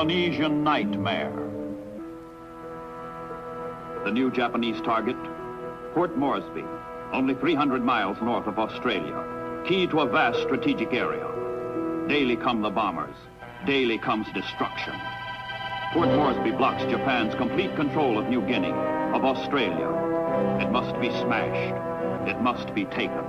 Melanesian nightmare. The new Japanese target, Port Moresby, only 300 miles north of Australia, key to a vast strategic area. Daily come the bombers, daily comes destruction. Port Moresby blocks Japan's complete control of New Guinea, of Australia. It must be smashed. It must be taken.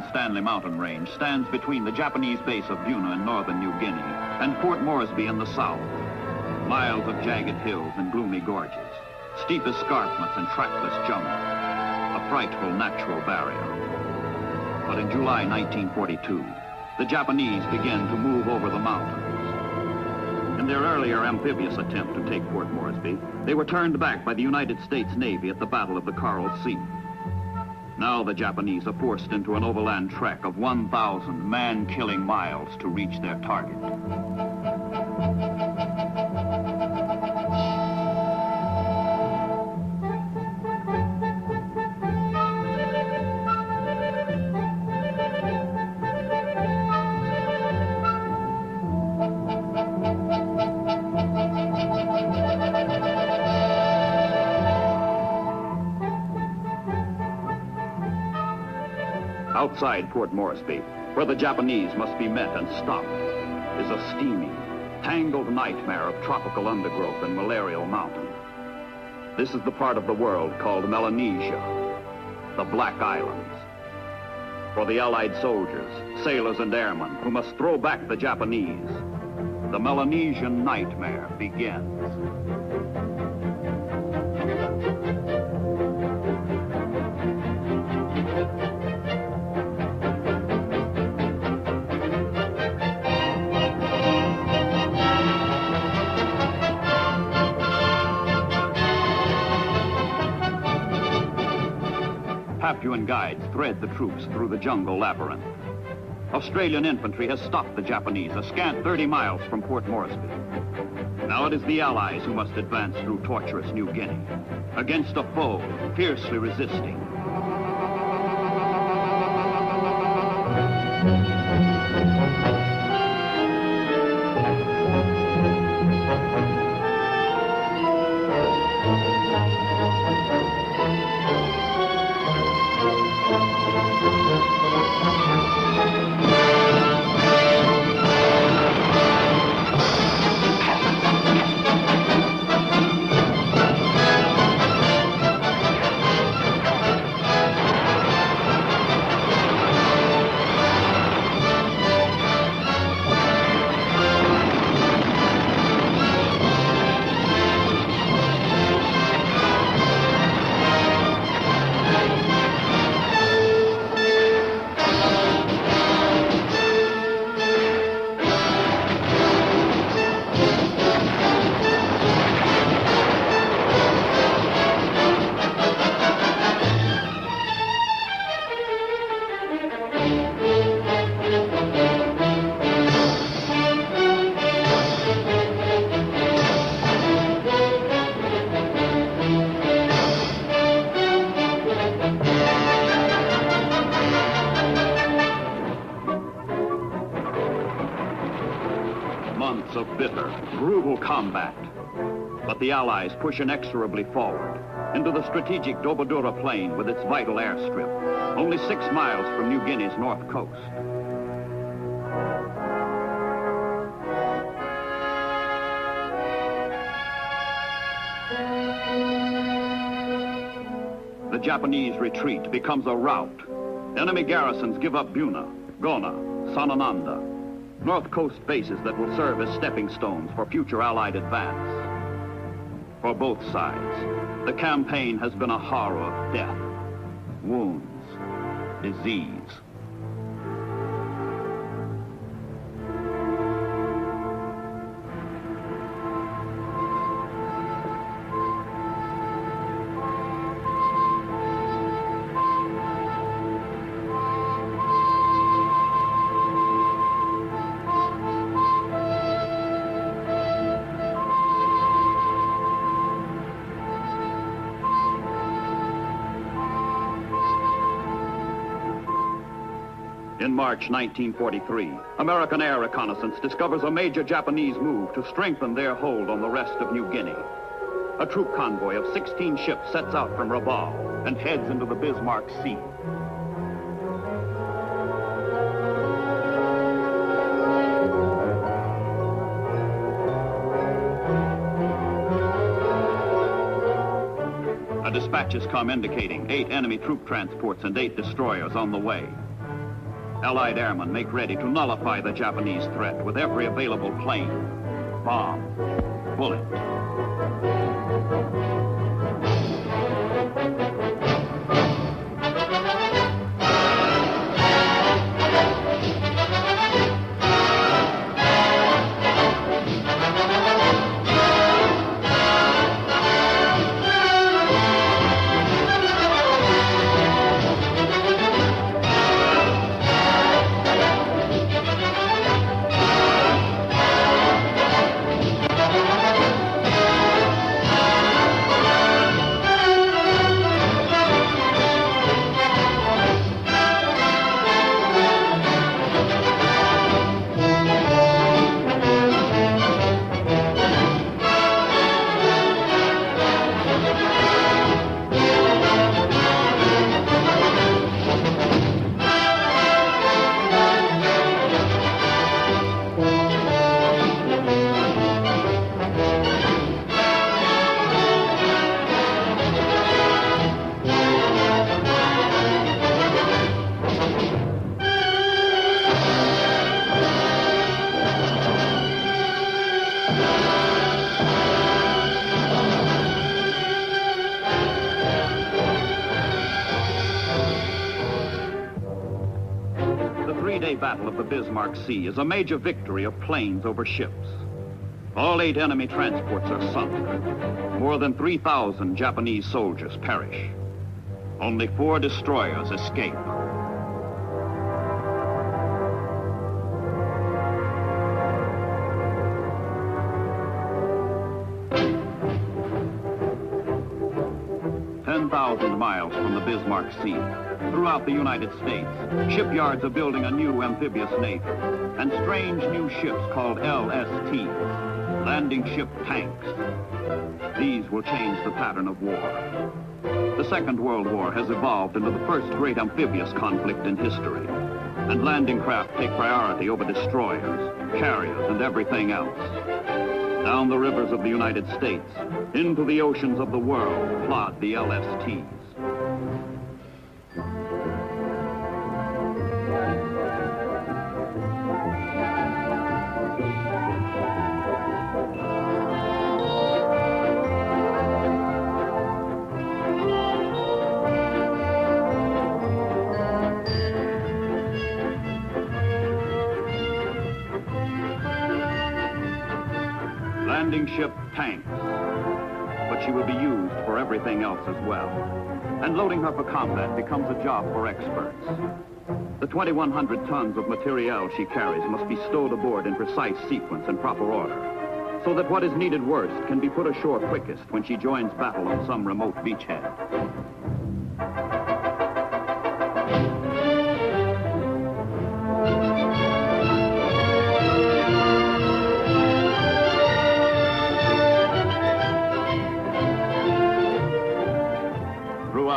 Stanley mountain range stands between the Japanese base of Buna in northern New Guinea and Port Moresby in the south. Miles of jagged hills and gloomy gorges, steep escarpments and trackless jungle, a frightful natural barrier. But in July 1942, the Japanese began to move over the mountains. In their earlier amphibious attempt to take Port Moresby, they were turned back by the United States Navy at the Battle of the Coral Sea. Now the Japanese are forced into an overland trek of 1,000 man-killing miles to reach their target. Outside Port Moresby, where the Japanese must be met and stopped, is a steamy, tangled nightmare of tropical undergrowth and malarial mountain. This is the part of the world called Melanesia, the Black Islands. For the Allied soldiers, sailors and airmen who must throw back the Japanese, the Melanesian nightmare begins. Papuan guides thread the troops through the jungle labyrinth. Australian infantry has stopped the Japanese a scant 30 miles from Port Moresby. Now it is the Allies who must advance through tortuous New Guinea, against a foe fiercely resisting. Months of bitter, brutal combat. But the Allies push inexorably forward into the strategic Dobodura Plain with its vital airstrip, only 6 miles from New Guinea's north coast. The Japanese retreat becomes a rout. Enemy garrisons give up Buna, Gona, Sanananda, North Coast bases that will serve as stepping stones for future Allied advance. For both sides, the campaign has been a horror of death, wounds, disease. In March 1943, American air reconnaissance discovers a major Japanese move to strengthen their hold on the rest of New Guinea. A troop convoy of 16 ships sets out from Rabaul and heads into the Bismarck Sea. Dispatches come indicating 8 enemy troop transports and 8 destroyers on the way. Allied airmen make ready to nullify the Japanese threat with every available plane, bomb, bullet. Battle of the Bismarck Sea is a major victory of planes over ships. All 8 enemy transports are sunk. More than 3,000 Japanese soldiers perish. Only 4 destroyers escape. Miles from the Bismarck Sea. Throughout the United States, shipyards are building a new amphibious navy and strange new ships called LSTs, landing ship tanks. These will change the pattern of war. The Second World War has evolved into the first great amphibious conflict in history, and landing craft take priority over destroyers, carriers, and everything else. Down the rivers of the United States, into the oceans of the world, plod the LSTs. Landing ship tanks, but she will be used for everything else as well. And loading her for combat becomes a job for experts. The 2,100 tons of materiel she carries must be stowed aboard in precise sequence and proper order, so that what is needed worst can be put ashore quickest when she joins battle on some remote beachhead.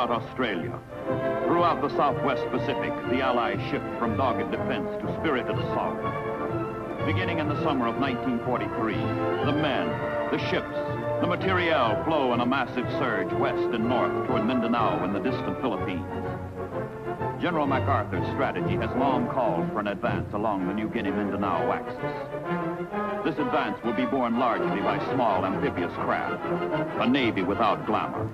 Australia. Throughout the Southwest Pacific, the Allies shift from dogged defense to spirited assault. Beginning in the summer of 1943, the men, the ships, the materiel flow in a massive surge west and north toward Mindanao and the distant Philippines. General MacArthur's strategy has long called for an advance along the New Guinea-Mindanao axis. This advance will be borne largely by small amphibious craft, a navy without glamour.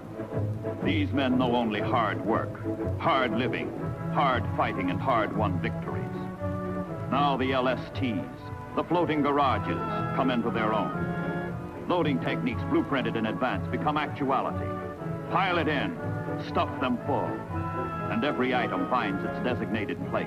These men know only hard work, hard living, hard fighting, and hard-won victories. Now the LSTs, the floating garages, come into their own. Loading techniques blueprinted in advance become actuality. Pile it in, stuff them full, and every item finds its designated place.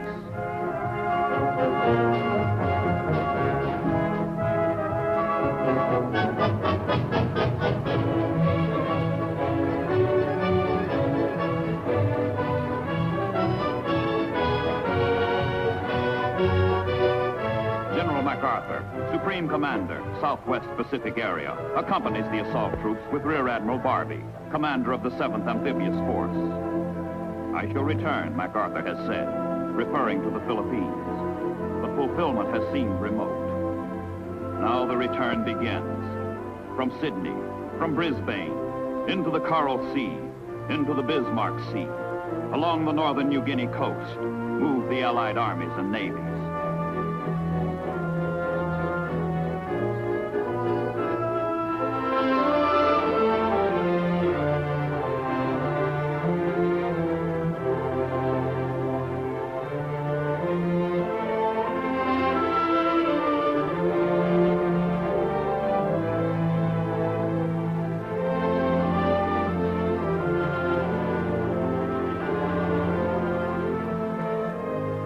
Supreme Commander, Southwest Pacific Area, accompanies the assault troops with Rear Admiral Barbie, commander of the 7th Amphibious Force. I shall return, MacArthur has said, referring to the Philippines. The fulfillment has seemed remote. Now the return begins. From Sydney, from Brisbane, into the Coral Sea, into the Bismarck Sea, along the northern New Guinea coast, move the Allied armies and navies.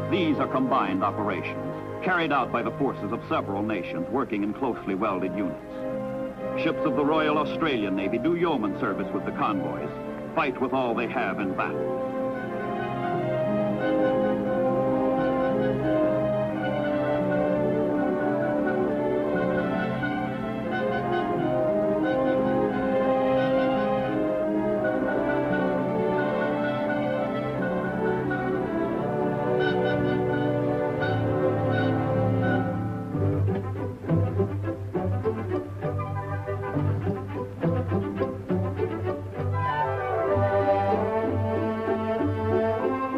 These are combined operations, carried out by the forces of several nations working in closely welded units. Ships of the Royal Australian Navy do yeoman service with the convoys, fight with all they have in battle.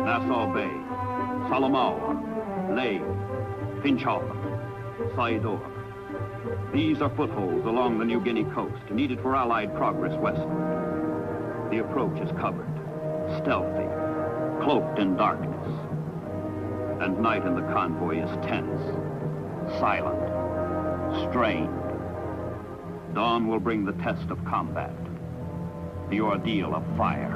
Nassau Bay, Salamaua, Lae, Finchhalken, Saidor. These are footholds along the New Guinea coast needed for Allied progress westward. The approach is covered, stealthy, cloaked in darkness. And night in the convoy is tense, silent, strained. Dawn will bring the test of combat, the ordeal of fire.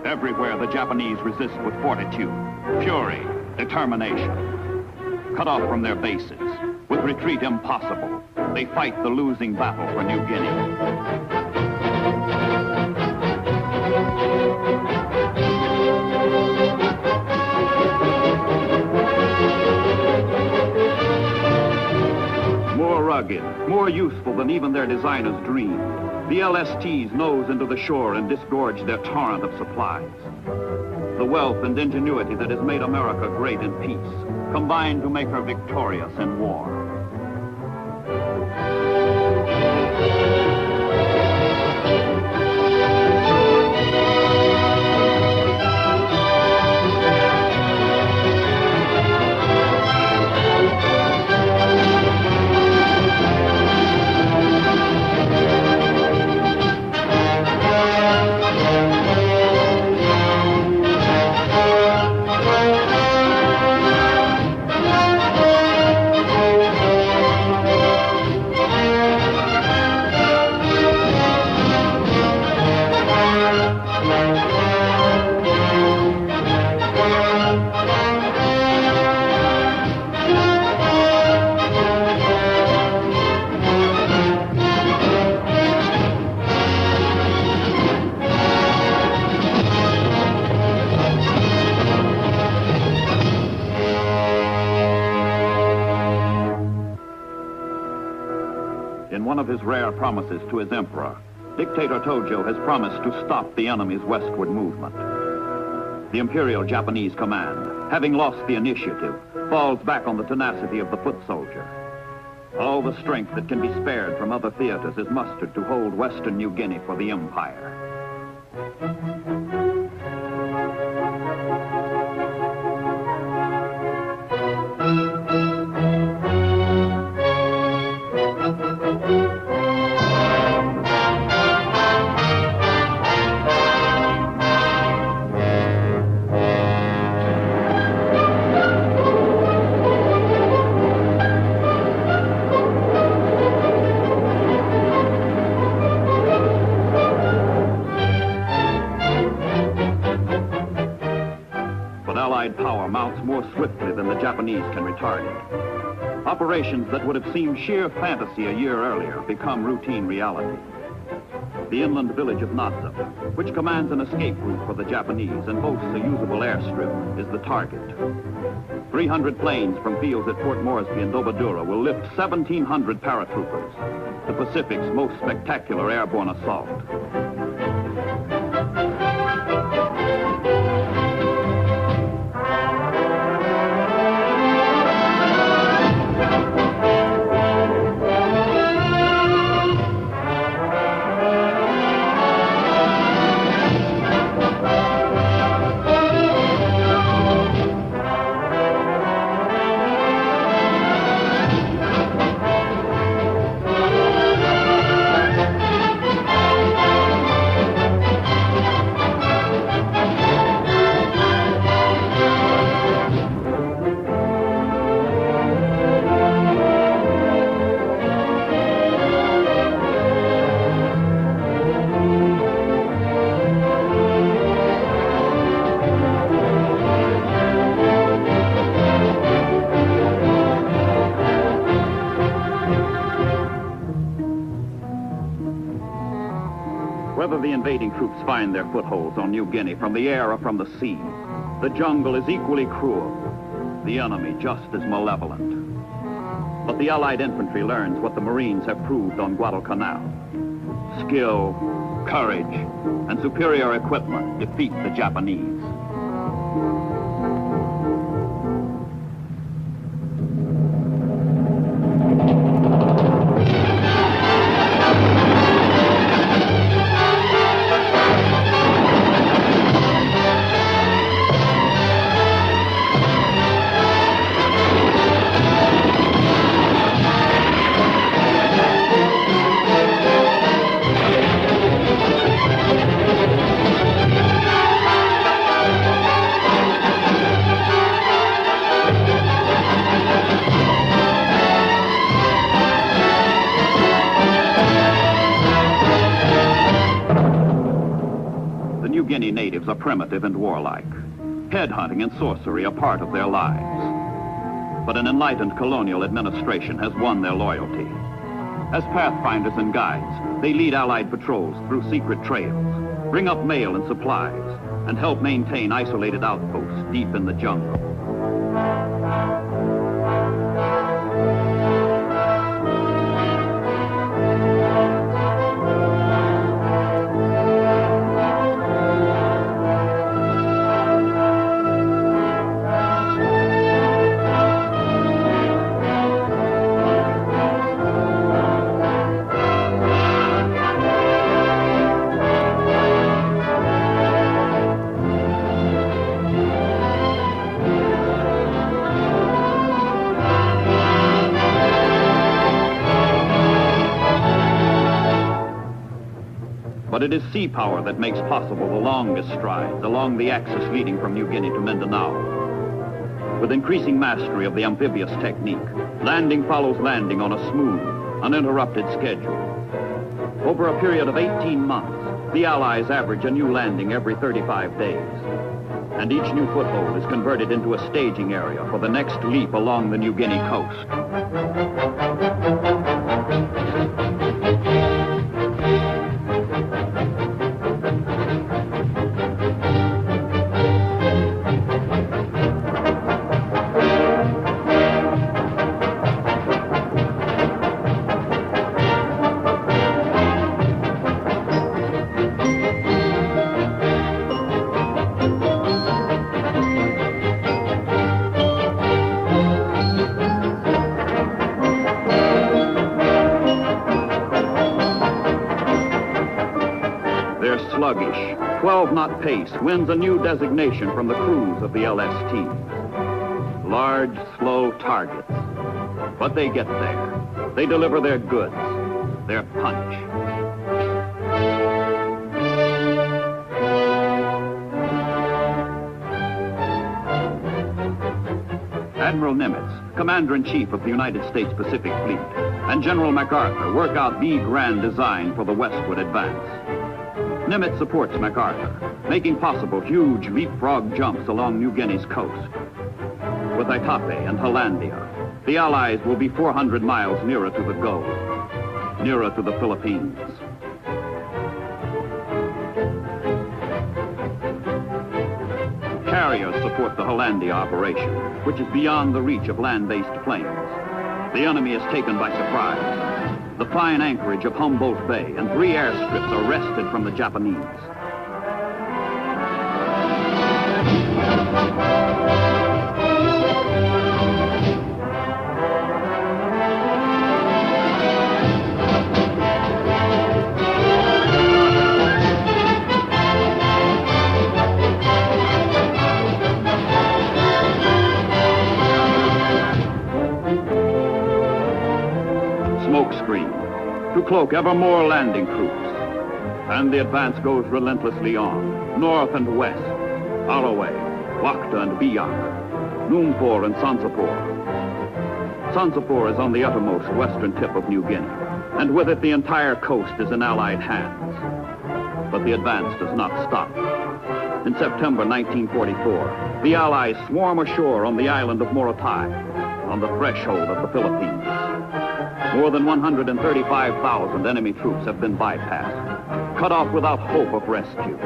Everywhere the Japanese resist with fortitude, fury, determination. Cut off from their bases, with retreat impossible, they fight the losing battle for New Guinea. More rugged, more useful than even their designers dreamed, the LSTs nose into the shore and disgorge their torrent of supplies. The wealth and ingenuity that has made America great in peace combine to make her victorious in war. one of his rare promises to his emperor, Dictator Tojo has promised to stop the enemy's westward movement. The Imperial Japanese command, having lost the initiative, falls back on the tenacity of the foot soldier. All the strength that can be spared from other theaters is mustered to hold Western New Guinea for the Empire. Power mounts more swiftly than the Japanese can retard it. Operations that would have seemed sheer fantasy a year earlier become routine reality. The inland village of Naza, which commands an escape route for the Japanese and boasts a usable airstrip, is the target. 300 planes from fields at Fort Moresby and Dobadura will lift 1,700 paratroopers, the Pacific's most spectacular airborne assault. Whether the invading troops find their footholds on New Guinea from the air or from the sea, the jungle is equally cruel, the enemy just as malevolent. But the Allied infantry learns what the Marines have proved on Guadalcanal. Skill, courage, and superior equipment defeat the Japanese. New Guinea natives are primitive and warlike. Headhunting and sorcery are part of their lives. But an enlightened colonial administration has won their loyalty. As pathfinders and guides, they lead Allied patrols through secret trails, bring up mail and supplies, and help maintain isolated outposts deep in the jungle. But it is sea power that makes possible the longest strides along the axis leading from New Guinea to Mindanao. With increasing mastery of the amphibious technique, landing follows landing on a smooth, uninterrupted schedule. Over a period of 18 months, the Allies average a new landing every 35 days. And each new foothold is converted into a staging area for the next leap along the New Guinea coast. sluggish 12-knot pace wins a new designation from the crews of the LSTs. Large, slow targets. But they get there. They deliver their goods, their punch. Admiral Nimitz, Commander-in-Chief of the United States Pacific Fleet, and General MacArthur work out the grand design for the westward advance. Nimitz supports MacArthur, making possible huge leapfrog jumps along New Guinea's coast. With Itape and Hollandia, the Allies will be 400 miles nearer to the goal, nearer to the Philippines. Carriers support the Hollandia operation, which is beyond the reach of land-based planes. The enemy is taken by surprise. The fine anchorage of Humboldt Bay and 3 airstrips are wrested from the Japanese. To cloak ever more landing troops. And the advance goes relentlessly on, north and west, Alloway, Wakta and Biak, Lumpur and Sansapor. Sansapor is on the uttermost western tip of New Guinea, and with it the entire coast is in Allied hands. But the advance does not stop. In September 1944, the Allies swarm ashore on the island of Morotai, on the threshold of the Philippines. More than 135,000 enemy troops have been bypassed, cut off without hope of rescue.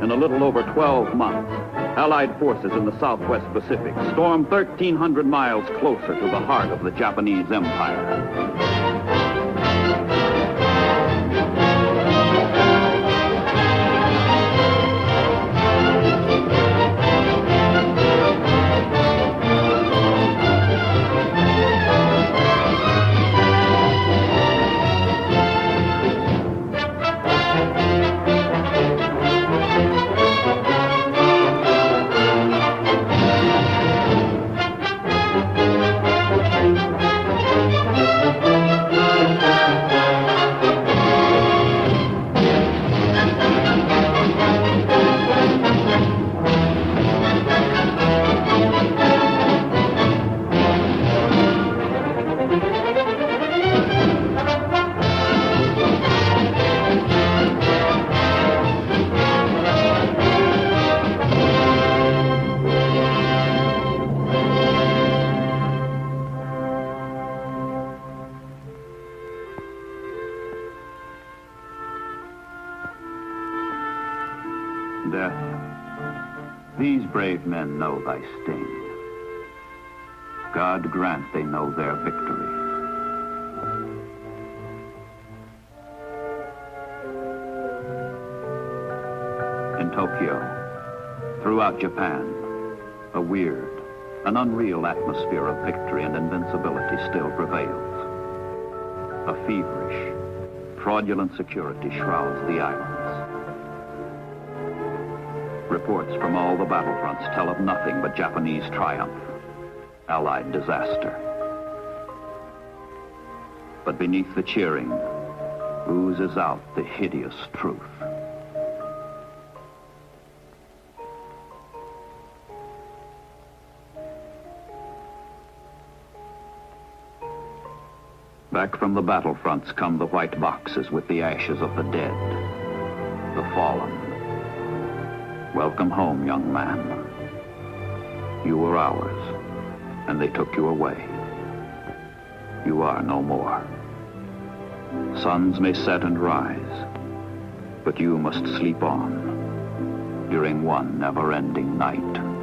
In a little over 12 months, Allied forces in the Southwest Pacific stormed 1,300 miles closer to the heart of the Japanese Empire. Death, these brave men know thy sting. God grant they know their victory. In Tokyo, throughout Japan, a weird, an unreal atmosphere of victory and invincibility still prevails. A feverish, fraudulent security shrouds the islands. Reports from all the battlefronts tell of nothing but Japanese triumph, Allied disaster. But beneath the cheering, oozes out the hideous truth. Back from the battlefronts come the white boxes with the ashes of the dead, the fallen. Welcome home, young man. You were ours, and they took you away. You are no more. Suns may set and rise, but you must sleep on during one never-ending night.